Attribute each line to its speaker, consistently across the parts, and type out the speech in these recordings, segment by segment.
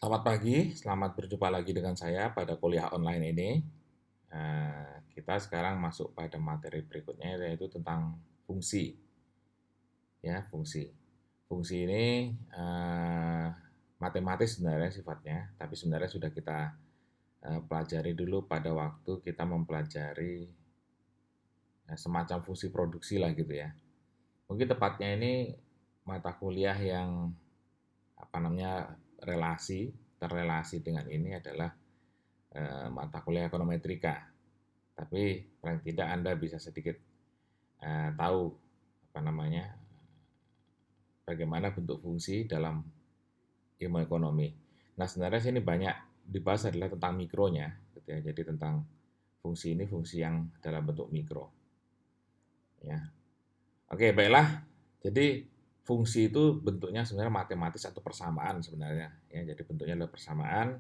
Speaker 1: Selamat pagi, selamat berjumpa lagi dengan saya pada kuliah online ini. Kita sekarang masuk pada materi berikutnya yaitu tentang fungsi. Ya, fungsi. Fungsi ini matematis sebenarnya sifatnya, tapi sebenarnya sudah kita pelajari dulu pada waktu kita mempelajari semacam fungsi produksi lah gitu ya. Mungkin tepatnya ini mata kuliah yang apa namanya terrelasi dengan ini adalah mata kuliah ekonometrika. Tapi paling tidak Anda bisa sedikit tahu apa namanya bagaimana bentuk fungsi dalam ilmu ekonomi. Nah, sebenarnya sini banyak dibahas adalah tentang mikronya, gitu ya. Jadi tentang fungsi ini fungsi yang dalam bentuk mikro. Ya, oke baiklah. Jadi fungsi itu bentuknya sebenarnya matematis atau persamaan sebenarnya. Ya, jadi bentuknya adalah persamaan.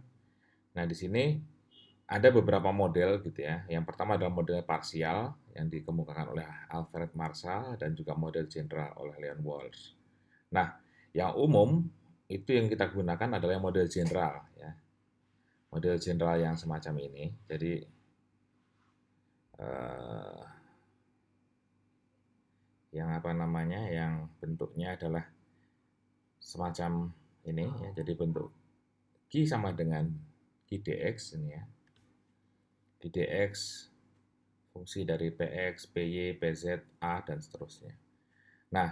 Speaker 1: Nah, di sini ada beberapa model gitu ya. Yang pertama adalah model parsial yang dikemukakan oleh Alfred Marshall dan juga model general oleh Leon Walsh. Nah, yang umum itu yang kita gunakan adalah yang model general ya. Model general yang semacam ini. Jadi eh, yang apa namanya? Yang bentuknya adalah semacam ini ya. Jadi bentuk Q sama dengan Q dx ini ya. Q dx fungsi dari Px, Py, Pz, A, dan seterusnya. Nah,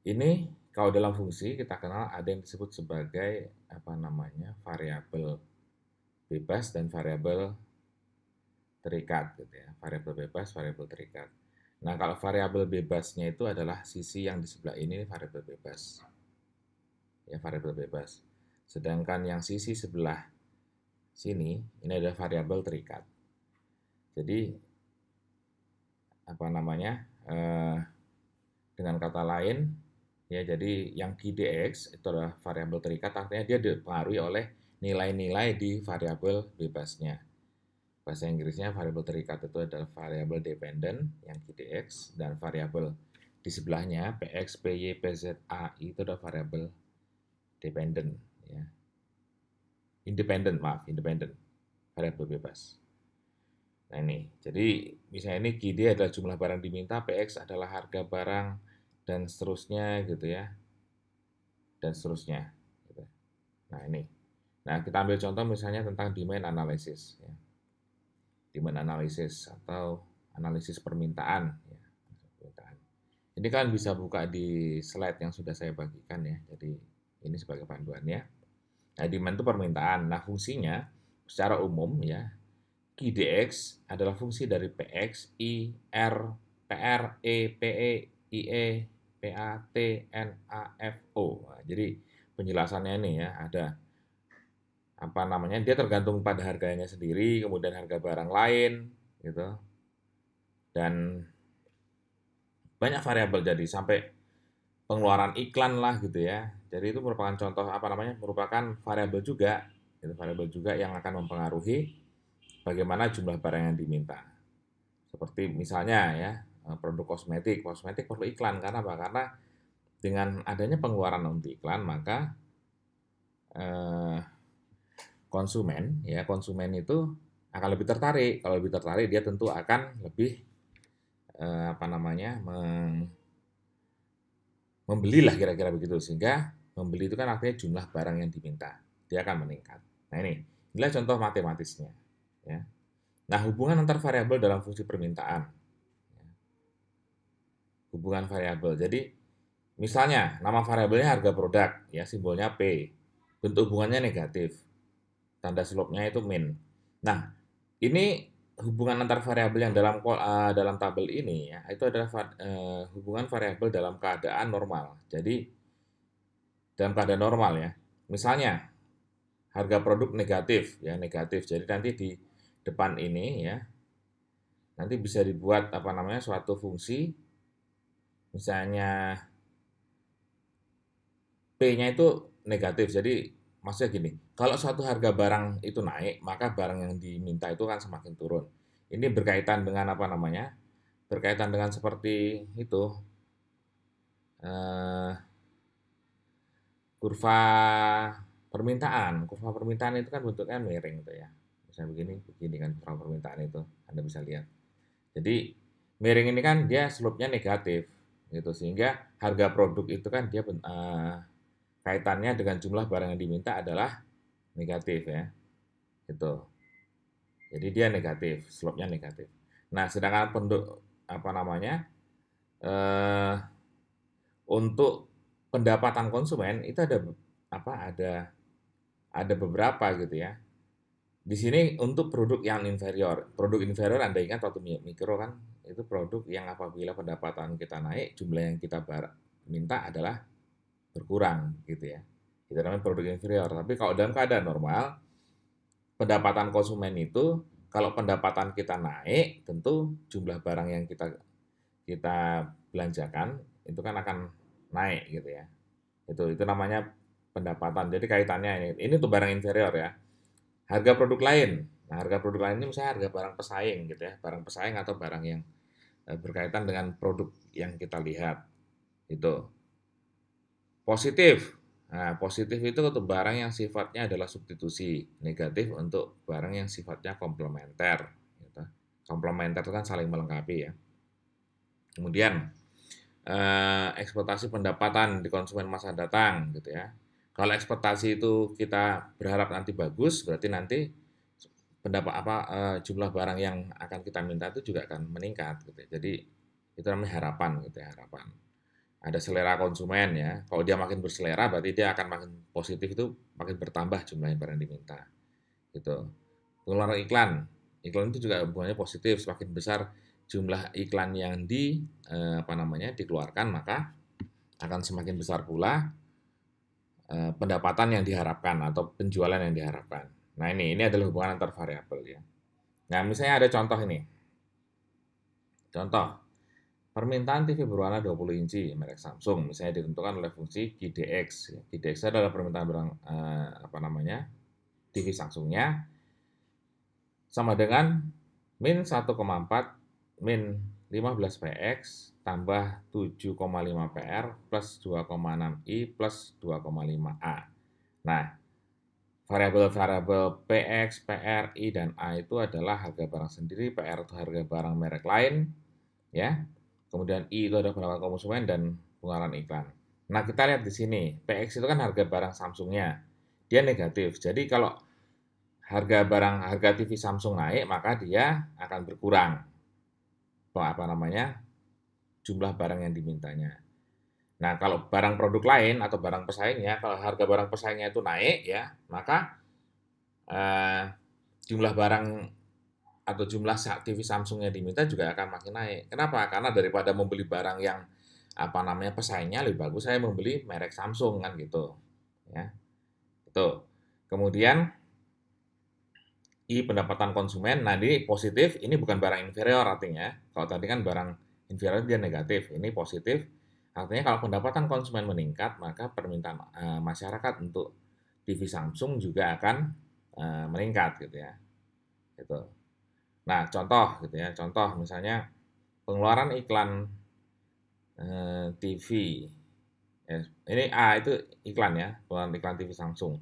Speaker 1: ini kalau dalam fungsi kita kenal ada yang disebut sebagai apa namanya variabel bebas dan variabel terikat gitu ya. Variabel bebas, variabel terikat. Nah, kalau variabel bebasnya itu adalah sisi yang di sebelah ini variabel bebas. Ya, variabel bebas. Sedangkan yang sisi sebelah sini ini adalah variabel terikat. Jadi apa namanya? Dengan kata lain, ya jadi yang QDX itu adalah variabel terikat, artinya dia dipengaruhi oleh nilai-nilai di variabel bebasnya. Bahasa Inggrisnya variabel terikat itu adalah variabel dependent yang QDX, dan variabel di sebelahnya Px, Py, Pz, A itu adalah variabel dependent ya. Independent, variabel bebas. Nah ini, jadi misalnya ini QD adalah jumlah barang diminta, PX adalah harga barang, dan seterusnya gitu ya, dan seterusnya. Gitu. Nah ini, nah kita ambil contoh misalnya tentang demand analysis, ya. Demand analysis atau analisis permintaan. Ya. Permintaan. Ini kan bisa buka di slide yang sudah saya bagikan ya, jadi ini sebagai panduannya. Nah demand itu permintaan. Nah fungsinya secara umum ya QDX adalah fungsi dari PX, I, R, PR, E, PE, IE, PA, T, N, A, F, O. Nah, jadi penjelasannya ini ya ada apa namanya dia tergantung pada harganya sendiri, kemudian harga barang lain gitu. Dan banyak variabel jadi sampai pengeluaran iklan lah gitu ya. Jadi itu merupakan contoh apa namanya? Merupakan variabel juga, itu variabel juga yang akan mempengaruhi bagaimana jumlah barang yang diminta. Seperti misalnya ya, produk kosmetik. Kosmetik perlu iklan karena apa? Karena dengan adanya pengeluaran untuk iklan, maka eh, konsumen itu akan lebih tertarik. Kalau lebih tertarik, dia tentu akan lebih apa namanya membelilah kira-kira begitu. Sehingga membeli itu kan artinya jumlah barang yang diminta, dia akan meningkat. Nah inilah contoh matematisnya. Ya. Nah hubungan antar variabel dalam fungsi permintaan. Hubungan variabel. Jadi misalnya nama variabelnya harga produk, ya simbolnya P. Bentuk hubungannya negatif. Tanda slope-nya itu min. Nah, ini hubungan antar variabel yang dalam tabel ini ya, itu adalah hubungan variabel dalam keadaan normal. Jadi dalam keadaan normal ya. Misalnya harga produk negatif ya, negatif. Jadi nanti di depan ini ya, nanti bisa dibuat apa namanya suatu fungsi misalnya P-nya itu negatif. Jadi maksudnya gini, kalau suatu harga barang itu naik, maka barang yang diminta itu kan semakin turun. Ini berkaitan dengan apa namanya? Berkaitan dengan seperti itu eh, kurva permintaan. Kurva permintaan itu kan bentuknya miring gitu ya. Misalnya begini kan kurva permintaan itu, Anda bisa lihat. Jadi miring ini kan dia slope-nya negatif gitu, sehingga harga produk itu kan dia kaitannya dengan jumlah barang yang diminta adalah negatif ya. Gitu. Jadi dia negatif, slope-nya negatif. Nah, sedangkan apa namanya? eh, untuk pendapatan konsumen itu ada apa? Ada beberapa gitu ya. Di sini untuk produk yang inferior. Produk inferior Anda ingat waktu mikro kan, itu produk yang apabila pendapatan kita naik, jumlah yang kita minta adalah berkurang gitu ya. Itu namanya produk inferior. Tapi kalau dalam keadaan normal, pendapatan konsumen itu kalau pendapatan kita naik, tentu jumlah barang yang kita kita belanjakan itu kan akan naik gitu ya. Itu namanya pendapatan. Jadi kaitannya ini tuh barang inferior ya. Harga produk lain. Nah, harga produk lain ini misalnya harga barang pesaing gitu ya, barang pesaing atau barang yang berkaitan dengan produk yang kita lihat. Itu positif. Nah, positif itu untuk barang yang sifatnya adalah substitusi, negatif untuk barang yang sifatnya komplementer. Gitu. Komplementer itu kan saling melengkapi ya. Kemudian ekspektasi pendapatan di konsumen masa datang gitu ya. Kalau ekspektasi itu kita berharap nanti bagus, berarti nanti jumlah barang yang akan kita minta itu juga akan meningkat gitu. Jadi itu namanya harapan gitu ya, harapan. Ada selera konsumen ya. Kalau dia makin berselera berarti dia akan makin positif, itu makin bertambah jumlah barang yang diminta. Gitu. Pengeluaran iklan. Iklan itu juga hubungannya positif, semakin besar jumlah iklan yang dikeluarkan, maka akan semakin besar pula pendapatan yang diharapkan atau penjualan yang diharapkan. Nah, ini adalah hubungan antar variabel ya. Nah, misalnya ada contoh ini. Contoh, permintaan TV berwarna 20 inci merek Samsung misalnya ditentukan oleh fungsi GDX. GDX adalah permintaan barang TV Samsungnya sama dengan min 1,4 min 15 PX tambah 7,5 PR plus 2,6 I plus 2,5 A. Nah, variabel-variabel PX, PR, I, dan A itu adalah harga barang sendiri, PR itu harga barang merek lain, ya. Kemudian I itu adalah pendapatan konsumen dan pengeluaran iklan. Nah, kita lihat di sini, PX itu kan harga barang Samsungnya, dia negatif. Jadi kalau harga TV Samsung naik, maka dia akan berkurang jumlah barang yang dimintanya. Nah, kalau barang produk lain atau barang pesaingnya, kalau harga barang pesaingnya itu naik ya, maka jumlah barang atau jumlah TV Samsung yang diminta juga akan makin naik. Kenapa? Karena daripada membeli barang yang pesaingnya, lebih bagus saya membeli merek Samsung kan gitu. Ya. Itu. Kemudian pendapatan konsumen, nah ini positif, ini bukan barang inferior artinya. Kalau tadi kan barang inferior dia negatif, ini positif. Artinya kalau pendapatan konsumen meningkat, maka permintaan masyarakat untuk TV Samsung juga akan meningkat gitu ya. Gitu. Nah, contoh gitu ya. Contoh misalnya pengeluaran iklan TV. Ya, ini A itu iklan ya, pengeluaran iklan TV Samsung.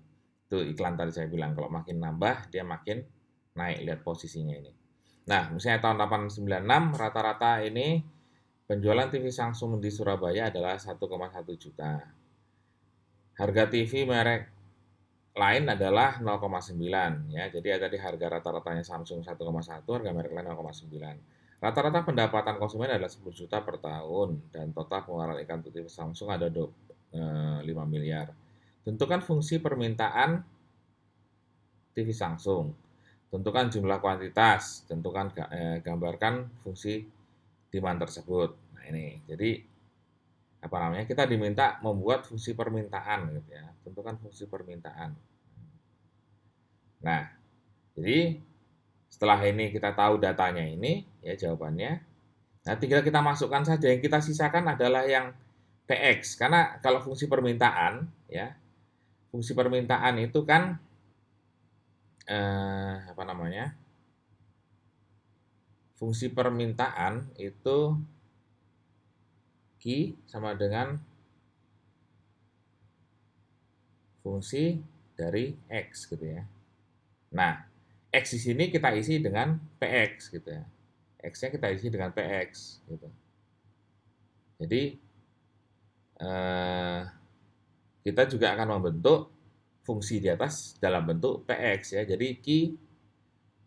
Speaker 1: Itu iklan tadi saya bilang kalau makin nambah dia makin naik, lihat posisinya ini. Nah, misalnya tahun 896 rata-rata ini penjualan TV Samsung di Surabaya adalah 1,1 juta. Harga TV merek lain adalah 0,9 ya. Jadi tadi harga rata-ratanya Samsung 1,1, harga merek lain 0,9. Rata-rata pendapatan konsumen adalah 10 juta per tahun dan total pengeluaran iklan TV Samsung ada 5 miliar. Tentukan fungsi permintaan TV Samsung. Tentukan jumlah kuantitas, gambarkan fungsi demand tersebut. Nah, ini. Jadi kita diminta membuat fungsi permintaan gitu ya. Tentukan fungsi permintaan. Nah, jadi setelah ini kita tahu datanya ini, ya jawabannya. Nah, tinggal kita masukkan saja. Yang kita sisakan adalah yang PX. Karena kalau fungsi permintaan, ya, fungsi permintaan itu kan fungsi permintaan itu Q sama dengan fungsi dari X gitu ya. Nah, X di sini kita isi dengan PX gitu ya. X-nya kita isi dengan PX gitu. Jadi eh, kita juga akan membentuk fungsi di atas dalam bentuk PX ya. Jadi Q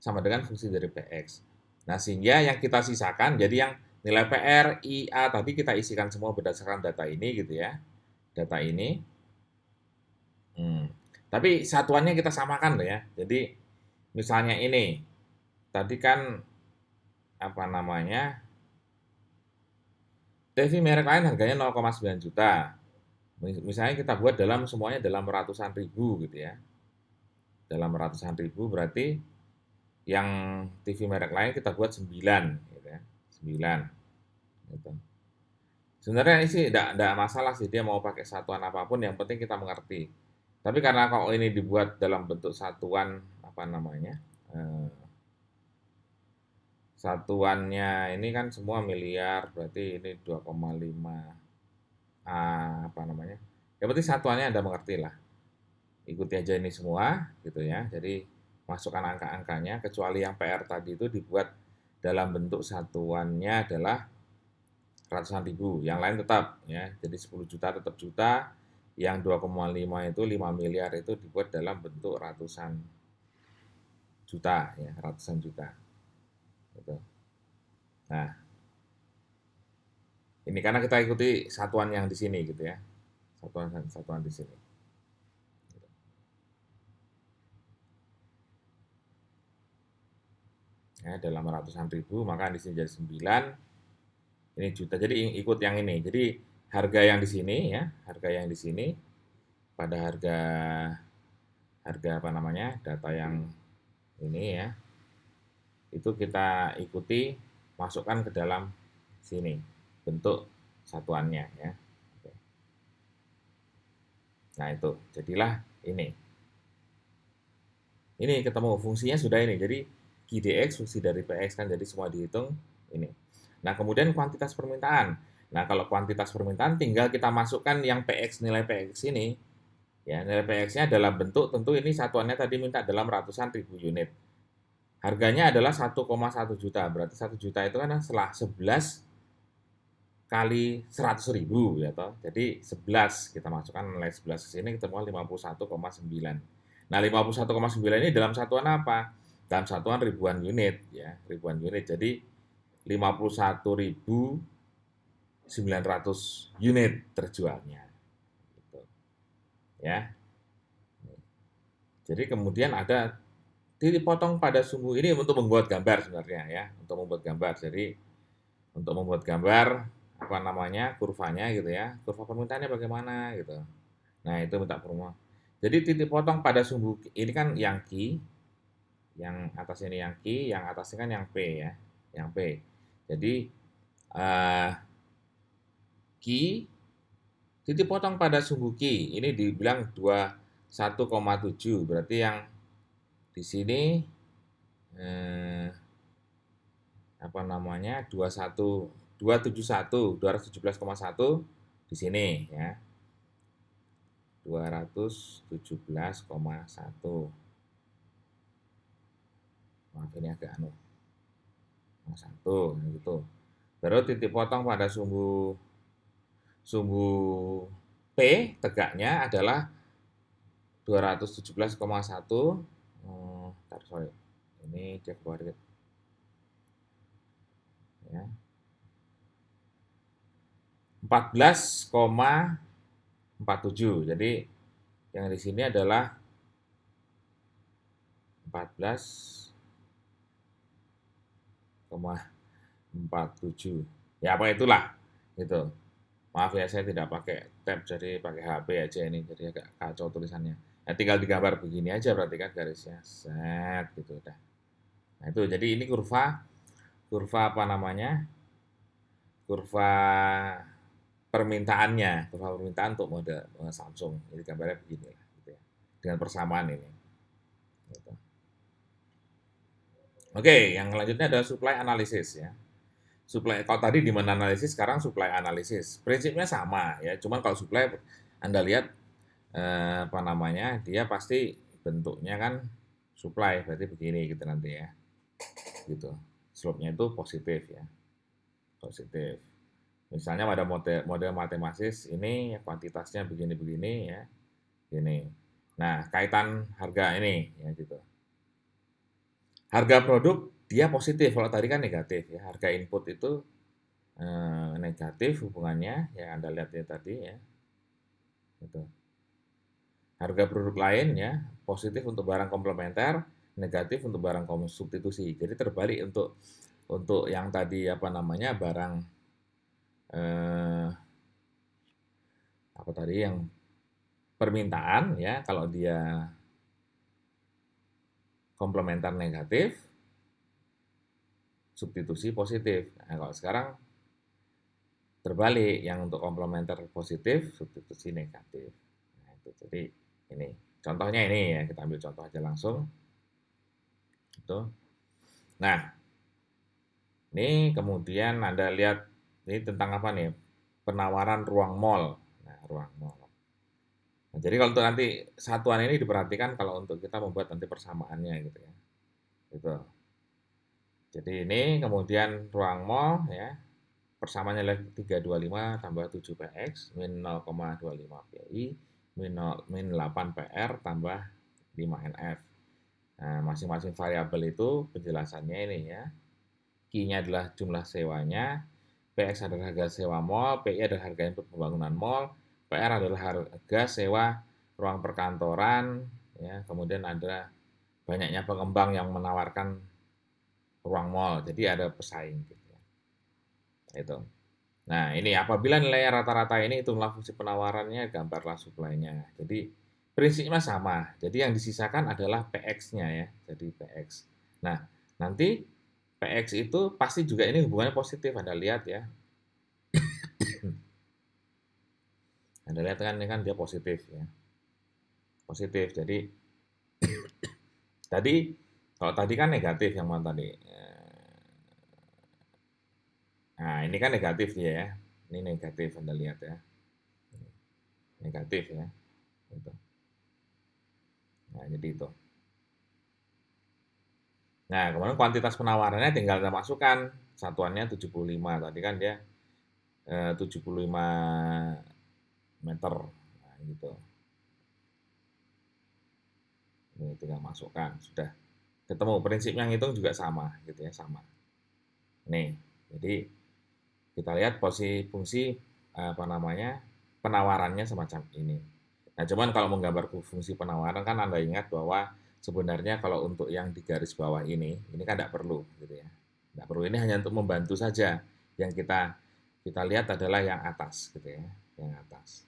Speaker 1: sama dengan fungsi dari PX. Nah, sehingga yang kita sisakan, jadi yang nilai PR, I, A tadi kita isikan semua berdasarkan data ini gitu ya. Data ini. Tapi satuannya kita samakan loh ya. Jadi misalnya ini, tadi kan apa namanya, TV merek lain harganya 0,9 juta. Misalnya kita buat semuanya dalam ratusan ribu gitu ya. Dalam ratusan ribu berarti yang TV merek lain kita buat 9 gitu ya. 9 gitu. Sebenarnya sih enggak masalah sih dia mau pakai satuan apapun, yang penting kita mengerti. Tapi karena kalau ini dibuat dalam bentuk satuan apa namanya? Satuannya ini kan semua miliar, berarti ini 2,5 apa namanya? Yang penting satuannya Anda mengerti lah. Ikuti aja ini semua gitu ya. Jadi masukkan angka-angkanya, kecuali yang PR tadi itu dibuat dalam bentuk satuannya adalah ratusan ribu. Yang lain tetap ya. Jadi 10 juta tetap juta, yang 2,5 itu 5 miliar itu dibuat dalam bentuk ratusan juta ya, ratusan juta. Gitu. Nah, ini karena kita ikuti satuan yang di sini gitu ya. Satuan di sini. Ya, dalam ratusan ribu, maka di sini jadi 9, ini juta. Jadi ikut yang ini. Jadi harga yang di sini ya, harga yang di sini pada harga apa namanya? Data yang ini ya. Itu kita ikuti, masukkan ke dalam sini bentuk satuannya ya. Nah, itu jadilah ini. Ini ketemu fungsinya sudah ini. Jadi QDX fungsi dari PX kan, jadi semua dihitung ini. Nah, kemudian kuantitas permintaan. Nah, kalau kuantitas permintaan tinggal kita masukkan yang PX, nilai PX ini. Ya, nilai PX-nya dalam bentuk, tentu ini satuannya tadi minta dalam ratusan ribu unit. Harganya adalah 1,1 juta. Berarti 1 juta itu kan setelah 11 kali 100 ribu ya toh. Jadi 11 kita masukkan nilai 11 ke sini ketemu 51,9. Nah, 51,9 ini dalam satuan apa? Dalam satuan ribuan unit ya, ribuan unit. Jadi 51.900 unit terjualnya. Gitu. Ya. Jadi kemudian ada titik potong pada sumbu ini untuk membuat gambar sebenarnya ya, untuk membuat gambar. Jadi untuk membuat gambar apa namanya, kurvanya gitu ya, kurva permintaannya bagaimana gitu. Nah, itu minta formula. Jadi titik potong pada sumbu ini kan yang Q, yang atas ini yang Q, yang atasnya kan yang P ya, yang P. Jadi Q titik potong pada sumbu Q ini dibilang 21,7, berarti yang di sini apa namanya 217,1 di sini ya. 217,1. Maaf ini agak satu gitu. Terus titik potong pada sumbu P tegaknya adalah 217,1. Sorry. Ini cek bawah dikit. Ya. 14,47. Jadi yang di sini adalah 14,47. Ya apa itulah gitu. Maaf ya saya tidak pakai tab, jadi pakai HP aja ini, jadi agak kacau tulisannya. Nah, tinggal digambar begini aja berarti kan garisnya. Set gitu udah. Nah, itu jadi ini kurva apa namanya? Kurva permintaannya, kurva permintaan untuk model Samsung. Jadi gambarnya begini lah gitu ya. Dengan persamaan ini. Gitu. Oke, yang selanjutnya adalah supply analysis ya. Supply, kalau tadi demand analisis, sekarang supply analisis. Prinsipnya sama ya, cuman kalau supply Anda lihat apa namanya, dia pasti bentuknya kan supply, berarti begini gitu nanti ya, gitu. Slope-nya itu positif ya, positif. Misalnya pada model matematis ini kuantitasnya begini-begini ya, gini. Nah, kaitan harga ini ya gitu. Harga produk dia positif, kalau tadi kan negatif ya. Harga input itu negatif hubungannya yang Anda lihat ya tadi ya. Gitu. Harga produk lain ya, positif untuk barang komplementer, negatif untuk barang substitusi. Jadi terbalik untuk yang tadi apa namanya barang eh, apa tadi yang permintaan ya, kalau dia komplementer negatif, substitusi positif. Nah, kalau sekarang terbalik, yang untuk komplementer positif, substitusi negatif. Nah, itu jadi ini contohnya ini ya, kita ambil contoh aja langsung. Itu. Nah, ini kemudian Anda lihat ini tentang apa nih? Penawaran ruang mall. Nah, ruang mall. Nah, jadi kalau untuk nanti satuan ini diperhatikan kalau untuk kita membuat nanti persamaannya gitu ya. Gitu. Jadi ini kemudian ruang mall ya. Persamaannya adalah 325 tambah 7 PX min 0,25 PI min 8 PR tambah 5 NF. Nah, masing-masing variabel itu penjelasannya ini ya. Q-nya adalah jumlah sewanya, PX adalah harga sewa mall, PI adalah harga input pembangunan mall, PR adalah harga sewa ruang perkantoran, ya, kemudian ada banyaknya pengembang yang menawarkan ruang mall, jadi ada pesaing gitu ya. Itu. Nah, ini apabila nilai rata-rata ini hitunglah fungsi penawarannya, gambarlah supply-nya. Jadi prinsipnya sama. Jadi yang disisakan adalah PX-nya ya. Jadi PX. Nah, nanti PX itu pasti juga ini hubungannya positif. Anda lihat ya. Anda lihat kan ini kan dia positif ya. Positif. Jadi tadi kalau tadi kan negatif yang mana tadi. Nah, ini kan negatif dia ya. Ini negatif Anda lihat ya. Negatif ya. Gitu. Nah, jadi itu. Nah, kemudian kuantitas penawarannya tinggal kita masukkan. Satuannya 75. Tadi kan dia 75 meter. Nah, gitu. Ini tinggal masukkan. Sudah ketemu. Prinsip yang hitung juga sama. Gitu ya, sama. Nih, jadi kita lihat posisi fungsi apa namanya penawarannya semacam ini. Nah, cuman kalau menggambar fungsi penawaran kan Anda ingat bahwa sebenarnya kalau untuk yang di garis bawah ini kan tidak perlu gitu ya. Tidak perlu, ini hanya untuk membantu saja. Yang kita lihat adalah yang atas gitu ya, yang atas.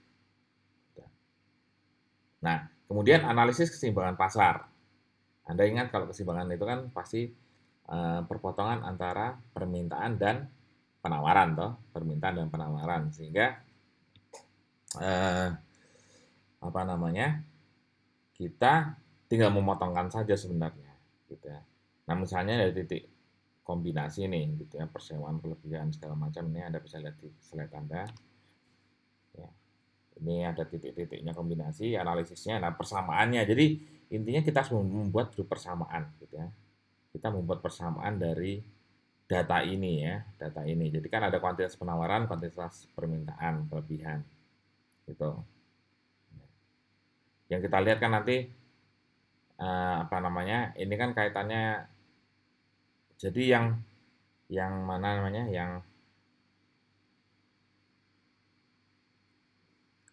Speaker 1: Nah, kemudian analisis keseimbangan pasar. Anda ingat kalau keseimbangan itu kan pasti perpotongan antara permintaan dan penawaran toh, permintaan dan penawaran sehingga eh, apa namanya? Kita tinggal memotongkan saja sebenarnya gitu ya. Nah, misalnya dari titik kombinasi nih gitu ya, persewaan kelebihan segala macam ini Anda bisa lihat di slide Anda ya. Ini ada titik-titiknya kombinasi analisisnya, nah persamaannya. Jadi intinya kita harus membuat grup persamaan gitu ya. Kita membuat persamaan dari data ini ya, data ini. Jadi kan ada kuantitas penawaran, kuantitas permintaan, kelebihan gitu. Yang kita lihat kan nanti apa namanya? Ini kan kaitannya jadi yang mana namanya? Yang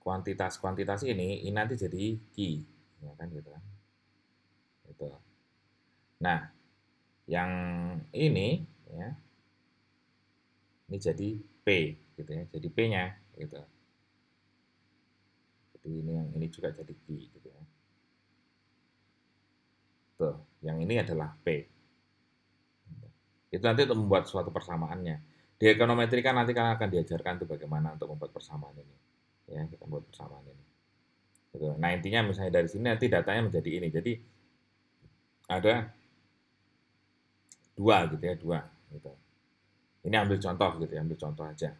Speaker 1: kuantitas ini nanti jadi key ya kan gitu kan. Itu. Nah, yang ini ya, ini jadi P gitu ya. Jadi P-nya gitu. Jadi ini juga jadi Q gitu ya. Tuh, yang ini adalah P. Itu nanti untuk membuat suatu persamaannya. Di ekonometri kan nanti kan akan diajarkan tuh bagaimana untuk membuat persamaan ini. Ya, kita membuat persamaan ini. Gitu. Nah, intinya misalnya dari sini nanti datanya menjadi ini. Jadi ada dua gitu ya, dua gitu. Ini ambil contoh gitu ya, ambil contoh aja.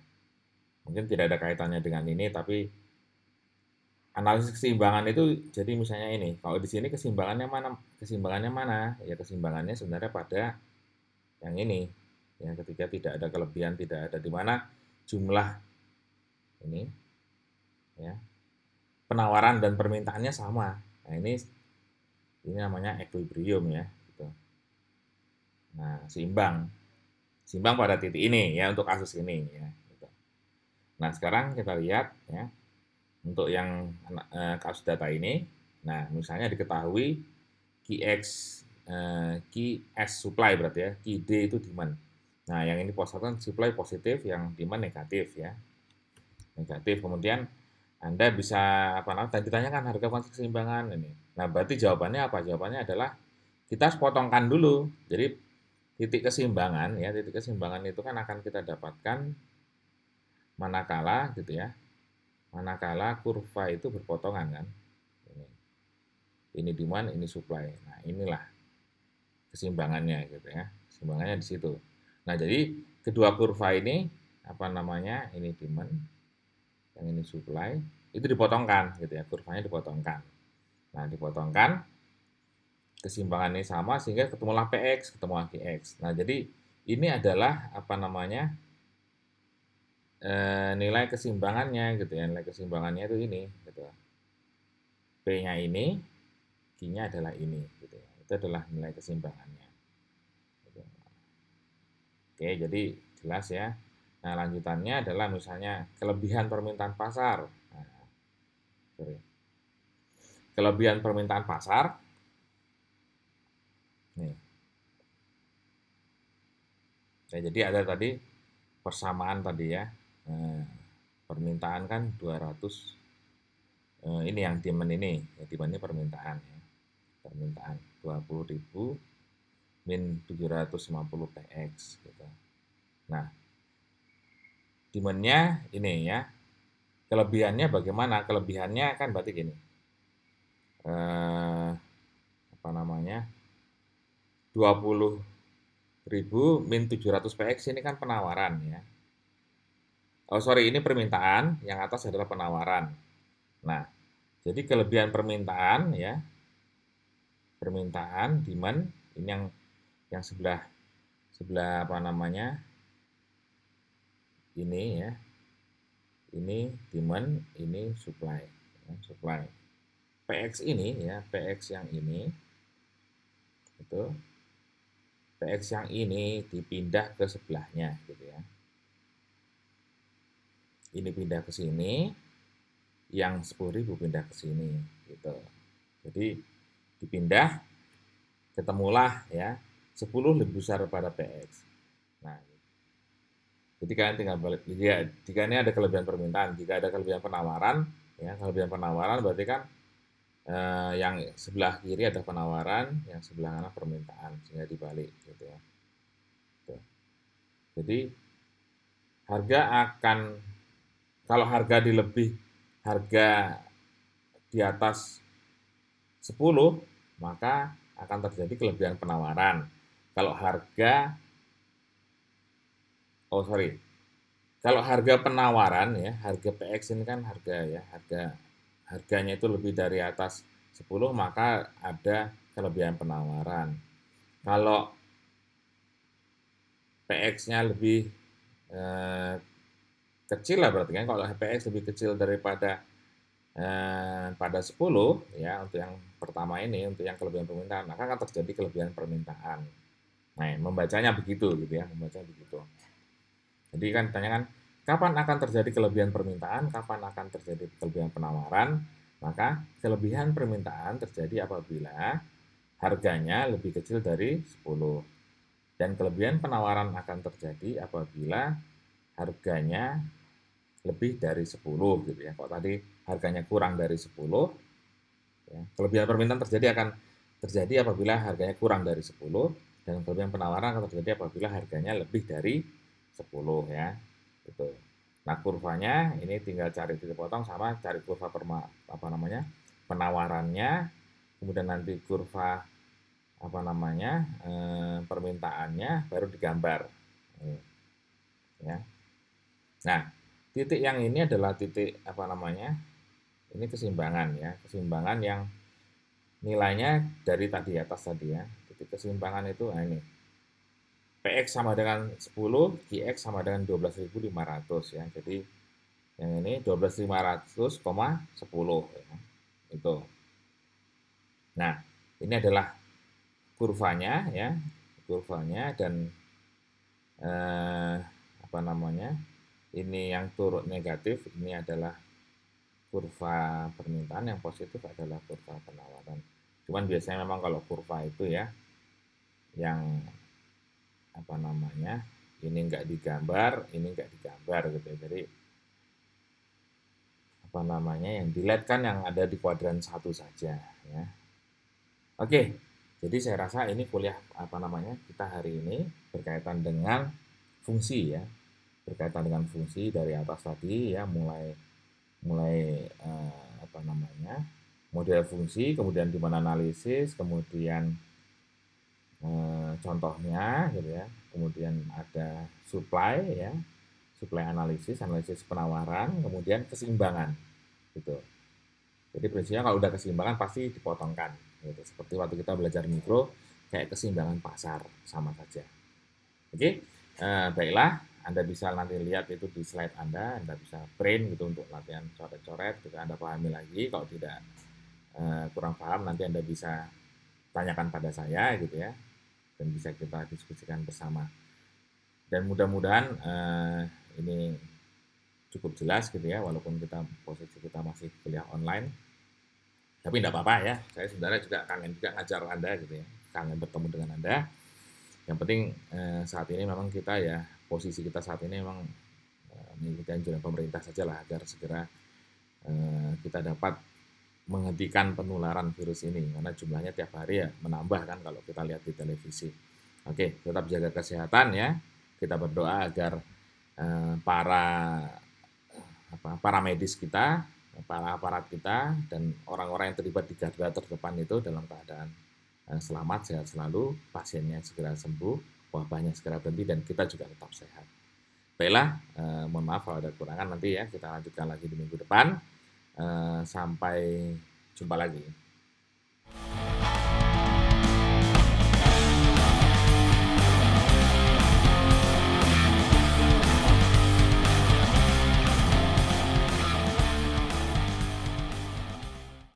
Speaker 1: Mungkin tidak ada kaitannya dengan ini, tapi Analisis keseimbangan itu jadi misalnya ini, kalau di sini keseimbangannya mana? Keseimbangannya mana? Ya keseimbangannya sebenarnya pada yang ini. Ya ketika tidak ada kelebihan, tidak ada di mana jumlah ini ya penawaran dan permintaannya sama. Nah, ini namanya equilibrium ya gitu. Nah, seimbang. Seimbang pada titik ini ya untuk kasus ini ya gitu. Nah, sekarang kita lihat ya untuk yang kasus data ini. Nah, misalnya diketahui Qx Qs supply berarti ya, Qd itu demand. Nah, yang ini positif supply positif, yang demand negatif ya. Negatif. Kemudian Anda bisa apa namanya? Tadi ditanyakan harga konsep keseimbangan ini. Nah, berarti jawabannya apa? Jawabannya adalah kita harus potongkan dulu. Jadi titik keseimbangan ya, titik keseimbangan itu kan akan kita dapatkan manakala gitu ya. Manakala kurva itu berpotongan kan. Ini demand, ini supply. Nah, inilah keseimbangannya gitu ya. Keseimbangannya di situ. Nah, jadi kedua kurva ini apa namanya? Ini demand, yang ini supply, itu dipotongkan gitu ya. Kurvanya dipotongkan. Nah, dipotongkan keseimbangan ini sama sehingga ketemulah PX, ketemulah QX. Nah, jadi ini adalah apa namanya? Nilai keseimbangannya gitu ya. Nilai keseimbangannya itu ini gitu. P-nya ini, Q-nya adalah ini gitu ya. Itu adalah nilai keseimbangannya. Gitu. Oke, jadi jelas ya. Nah, lanjutannya adalah misalnya kelebihan permintaan pasar. Nah, sorry. Kelebihan permintaan pasar. Nih. Ya, jadi ada tadi persamaan tadi ya. Permintaan kan 200. Ini yang demand ini. Ya, demand ini permintaan ya. Permintaan 20.000 min 750 PX gitu. Nah, demand-nya ini ya. Kelebihannya bagaimana? Kelebihannya kan berarti gini. Apa namanya? 20.000 min 700 PX ini kan penawaran ya. Oh sorry, ini permintaan, yang atas adalah penawaran. Nah, jadi kelebihan permintaan ya, permintaan demand ini yang sebelah sebelah apa namanya? Ini ya. Ini demand, ini supply. Ya, supply. PX ini ya, PX yang ini itu PX yang ini dipindah ke sebelahnya gitu ya. Ini pindah ke sini, yang 10.000 pindah ke sini gitu. Jadi dipindah, ketemulah ya 10 lebih besar daripada PX. Nah, jadi kalian tinggal balik. Jika ini ada kelebihan permintaan, jika ada kelebihan penawaran, ya kelebihan penawaran berarti kan yang sebelah kiri ada penawaran, yang sebelah kanan permintaan, sehingga dibalik gitu ya. Tuh. Jadi harga akan kalau harga harga di atas 10, maka akan terjadi kelebihan penawaran. Kalau harga oh sorry, kalau harga penawaran ya, harga PX ini kan harga ya, harganya itu lebih dari atas 10, maka ada kelebihan penawaran. Kalau PX-nya lebih eh, kecil lah berarti kan, kalau PX lebih kecil daripada pada 10 ya untuk yang pertama ini, untuk yang kelebihan permintaan, maka akan terjadi kelebihan permintaan. Nah, membacanya begitu gitu ya, membaca begitu. Jadi kan ditanyakan kapan akan terjadi kelebihan permintaan, kapan akan terjadi kelebihan penawaran, maka kelebihan permintaan terjadi apabila harganya lebih kecil dari 10. Dan kelebihan penawaran akan terjadi apabila harganya lebih dari 10 gitu ya. Kalau tadi harganya kurang dari 10, ya, kelebihan permintaan akan terjadi apabila harganya kurang dari 10, dan kelebihan penawaran akan terjadi apabila harganya lebih dari 10 ya. Gitu. Nah, kurvanya ini tinggal cari titik potong sama cari kurva apa namanya? Penawarannya, kemudian nanti kurva apa namanya? Permintaannya baru digambar. Ya. Nah, titik yang ini adalah titik apa namanya? Ini keseimbangan ya, keseimbangan yang nilainya dari tadi atas tadi ya. Jadi keseimbangan itu nah ini PX sama dengan 10, GX sama dengan 12.500 ya. Jadi yang ini 12.500,10 ya. Itu. Nah, ini adalah kurvanya ya, kurvanya dan eh, apa namanya? Ini yang turun negatif, ini adalah kurva permintaan, yang positif adalah kurva penawaran. Cuman biasanya memang kalau kurva itu ya, yang apa namanya, ini enggak digambar, ini enggak digambar gitu ya. Jadi apa namanya, yang dilihat kan yang ada di kuadran 1 saja ya. Oke, jadi saya rasa ini kuliah apa namanya kita hari ini berkaitan dengan fungsi ya, berkaitan dengan fungsi dari atas tadi ya, mulai mulai apa namanya model fungsi, kemudian di mana analisis, kemudian contohnya gitu ya, kemudian ada supply ya, supply analisis, analisis penawaran, kemudian keseimbangan gitu. Jadi prinsipnya kalau udah keseimbangan pasti dipotongkan gitu. Seperti waktu kita belajar mikro kayak keseimbangan pasar sama saja. Oke, baiklah, Anda bisa nanti lihat itu di slide Anda bisa print gitu untuk latihan coret-coret, jika Anda pahami lagi. Kalau tidak kurang paham, nanti Anda bisa tanyakan pada saya gitu ya, dan bisa kita diskusikan bersama. Dan mudah-mudahan ini cukup jelas gitu ya, walaupun posisi kita masih kuliah online. Tapi tidak apa-apa ya, saya sebenarnya juga kangen juga ngajar Anda gitu ya, kangen bertemu dengan Anda. Yang penting saat ini memang kita ya, posisi kita saat ini memang mengikuti anjuran pemerintah saja lah, agar segera kita dapat menghentikan penularan virus ini, karena jumlahnya tiap hari ya menambah kan kalau kita lihat di televisi. Oke, tetap jaga kesehatan ya. Kita berdoa agar para para medis kita, para aparat kita, dan orang-orang yang terlibat di garda terdepan itu dalam keadaan selamat, sehat selalu, pasiennya segera sembuh, wabahnya segera berhenti, dan kita juga tetap sehat. Baiklah, mohon maaf kalau ada kekurangan, nanti ya kita lanjutkan lagi di minggu depan. Sampai jumpa lagi.